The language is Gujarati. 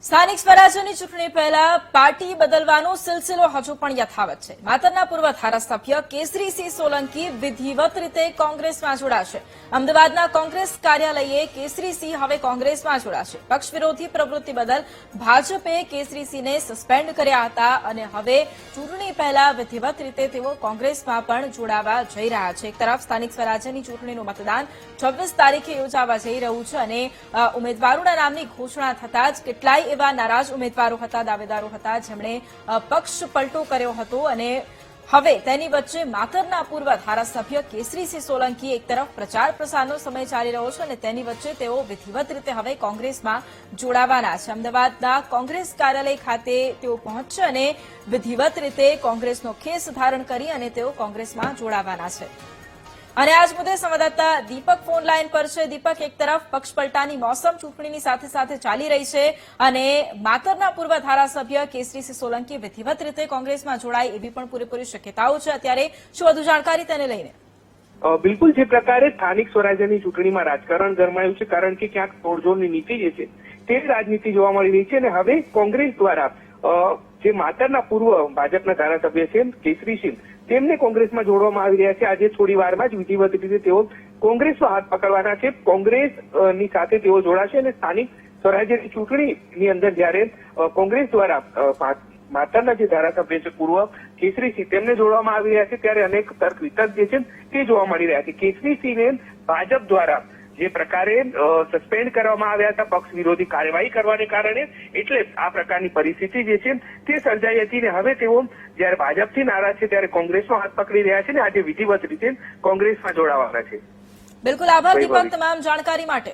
સ્થાનિક સ્વરાજ્યની ચૂંટણી પહેલા પાર્ટી બદલવાનો સિલસિલો હજુ પણ યથાવત છે। માતરના પૂર્વ ધારાસભ્ય કેસરીસિંહ સોલંકી વિધિવત રીતે કોંગ્રેસમાં જોડાશે। અમદાવાદના કોંગ્રેસ કાર્યાલયે કેસરીસિંહ હવે કોંગ્રેસમાં જોડાશે। પક્ષ વિરોધી પ્રવૃત્તિ બદલ ભાજપે કેસરીસિંહને સસ્પેન્ડ કર્યા હતા અને હવે ચૂંટણી પહેલા વિધિવત રીતે તેઓ કોંગ્રેસમાં પણ જોડાવા જઈ રહ્યા છે। એક તરફ સ્થાનિક સ્વરાજ્યની ચૂંટણીનું મતદાન 26 તારીખે યોજાવા જઈ રહ્યું છે અને ઉમેદવારોના નામની ઘોષણા થતાં જ કેટલાય એવા નારાજ ઉમેદવારો હતા, દાવેદારો હતા જેમણે પક્ષ પલટો કર્યો હતો અને હવે તેની વચ્ચે માતરના પૂર્વ ધારાસભ્ય કેસરીસિંહ સોલંકી એક તરફ પ્રચાર પ્રસારનો સમય ચાલી રહ્યો છે અને તેની વચ્ચે તેઓ વિધિવત રીતે હવે કોંગ્રેસમાં જોડાવાના છે। અમદાવાદના કોંગ્રેસ કાર્યાલય ખાતે તેઓ પહોંચશે અને વિધિવત રીતે કોંગ્રેસનો ખેસ ધારણ કરી અને તેઓ કોંગ્રેસમાં જોડાવાના છે। અને આજ મુદ્દે સંવાદદાતા દીપક ફોન લાઈન પર છે। દીપક, એક તરફ પક્ષ પલટાની મોસમ ચૂંટણીની સાથે સાથે ચાલી રહી છે અને માતરના પૂર્વ ધારાસભ્ય કેસરીસિંહ સોલંકી વિધિવત રીતે કોંગ્રેસમાં જોડાય એવી પણ પૂરેપૂરી શક્યતાઓ છે। અત્યારે શું વધુ જાણકારી તેને લઈને? બિલકુલ જે પ્રકારે સ્થાનિક સ્વરાજ્યની ચૂંટણીમાં રાજકારણ ગરમાયું છે, કારણ કે ક્યાંક તોડજોડની નીતિ જે છે તે રાજનીતિ જોવા મળી રહી છે અને હવે કોંગ્રેસ દ્વારા જે માતરના પૂર્વ ભાજપના ધારાસભ્ય છે કેસરીસિંહ તેમને કોંગ્રેસમાં જોડવામાં આવી રહ્યા છે। આજે થોડી વારમાં જ વિધિવત રીતે તેઓ કોંગ્રેસનો હાથ પકડવાના છે। કોંગ્રેસની સાથે તેઓ જોડાશે અને સ્થાનિક સ્વરાજ્યની ચૂંટણીની અંદર જયારે કોંગ્રેસ દ્વારા માતરના જે ધારાસભ્ય છે પૂર્વ કેસરીસિંહ તેમને જોડવામાં આવી રહ્યા છે ત્યારે અનેક તર્ક વિતર્ક જે છે તે જોવા મળી રહ્યા છે। કેસરીસિંહને ભાજપ દ્વારા જે પ્રકારે સસ્પેન્ડ કરવામાં આવ્યા હતા પક્ષ વિરોધી કાર્યવાહી કરવાને કારણે, એટલે આ પ્રકારની પરિસ્થિતિ જે છે તે સર્જાઈ હતી ને હવે તેઓ જયારે ભાજપથી નારાજ છે ત્યારે કોંગ્રેસનો હાથ પકડી રહ્યા છે ને આજે વિધિવત રીતે કોંગ્રેસમાં જોડાવાના છે। બિલકુલ, આભાર દીપક તમામ જાણકારી માટે।